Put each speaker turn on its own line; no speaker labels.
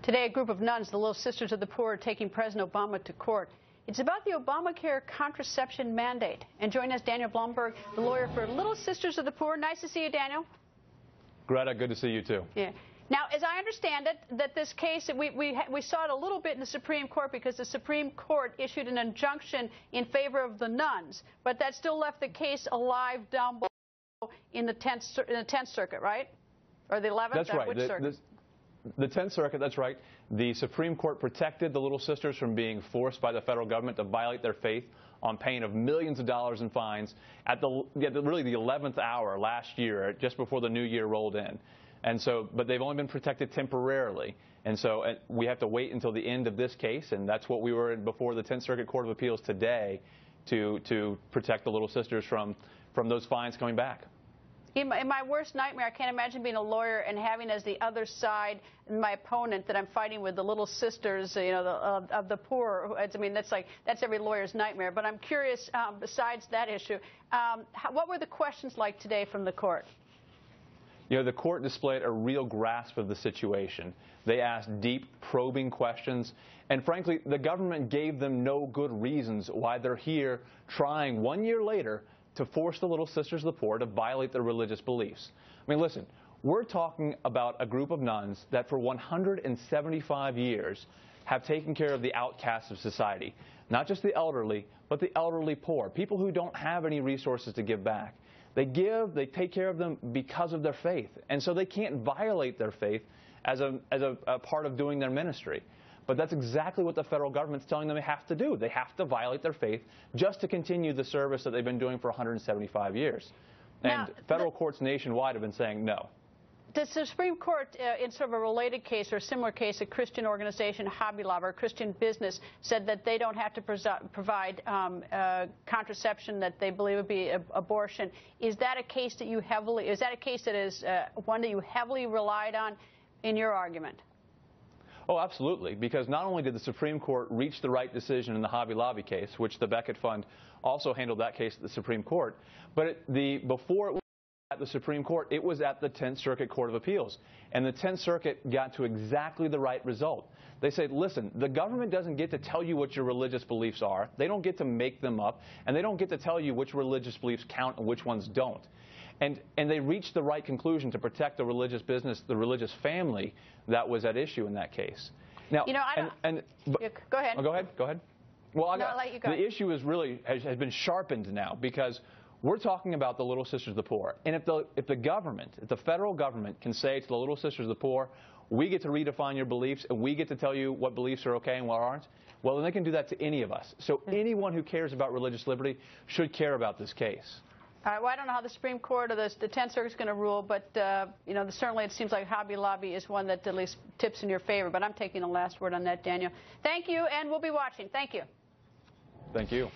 Today, a group of nuns, the Little Sisters of the Poor, are taking President Obama to court. It's about the Obamacare contraception mandate. And join us, Daniel Blomberg, the lawyer for Little Sisters of the Poor. Nice to see you, Daniel.
Greta, good to see you, too.
Yeah. Now, as I understand it, that this case, we saw it a little bit in the Supreme Court because the Supreme Court issued an injunction in favor of the nuns, but that still left the case alive down below in the 10th Circuit, right? Or the 11th?
That's right.
Which circuit?
The 10th Circuit, that's right. The Supreme Court protected the Little Sisters from being forced by the federal government to violate their faith on paying of millions of dollars in fines at really the 11th hour last year, just before the new year rolled in. And so, but they've only been protected temporarily. And so we have to wait until the end of this case, and that's what we were in before the 10th Circuit Court of Appeals today to protect the Little Sisters from those fines coming back.
In my worst nightmare, I can't imagine being a lawyer and having as the other side my opponent that I'm fighting with, the Little Sisters, you know, of the poor. I mean, that's every lawyer's nightmare. But I'm curious, besides that issue, what were the questions like today from the court?
You know, the court displayed a real grasp of the situation. They asked deep, probing questions, and frankly, the government gave them no good reasons why they're here trying 1 year later to force the Little Sisters of the Poor to violate their religious beliefs. I mean, listen, we're talking about a group of nuns that for 175 years have taken care of the outcasts of society, not just the elderly, but the elderly poor, people who don't have any resources to give back. They take care of them because of their faith, and so they can't violate their faith as a part of doing their ministry. But that's exactly what the federal government's telling them they have to do. They have to violate their faith just to continue the service that they've been doing for 175 years. And federal courts nationwide have been saying no.
The Supreme Court, in sort of a related case or a similar case, a Christian organization, Hobby Lobby, or Christian business, said that they don't have to provide contraception that they believe would be abortion. Is that a case that you heavily? Is that a case that is one that you heavily relied on in your argument?
Oh, absolutely, because not only did the Supreme Court reach the right decision in the Hobby Lobby case, which the Becket Fund also handled that case at the Supreme Court, but before it was at the Supreme Court, it was at the 10th Circuit Court of Appeals. And the 10th Circuit got to exactly the right result. They said, listen, the government doesn't get to tell you what your religious beliefs are. They don't get to make them up. And they don't get to tell you which religious beliefs count and which ones don't. And they reached the right conclusion to protect the religious business, the religious family that was at issue in that case. Now,
you know, go ahead.
Oh, go ahead. Go ahead. Well,
I'll let you go.
The issue is really has been sharpened now because we're talking about the Little Sisters of the Poor. And if the federal government can say to the Little Sisters of the Poor, we get to redefine your beliefs and we get to tell you what beliefs are okay and what aren't, well, then they can do that to any of us. So anyone who cares about religious liberty should care about this case.
All right, well, I don't know how the Supreme Court or the 10th Circuit is going to rule, but you know, certainly it seems like Hobby Lobby is one that at least tips in your favor. But I'm taking the last word on that, Daniel. Thank you, and we'll be watching. Thank you.
Thank you.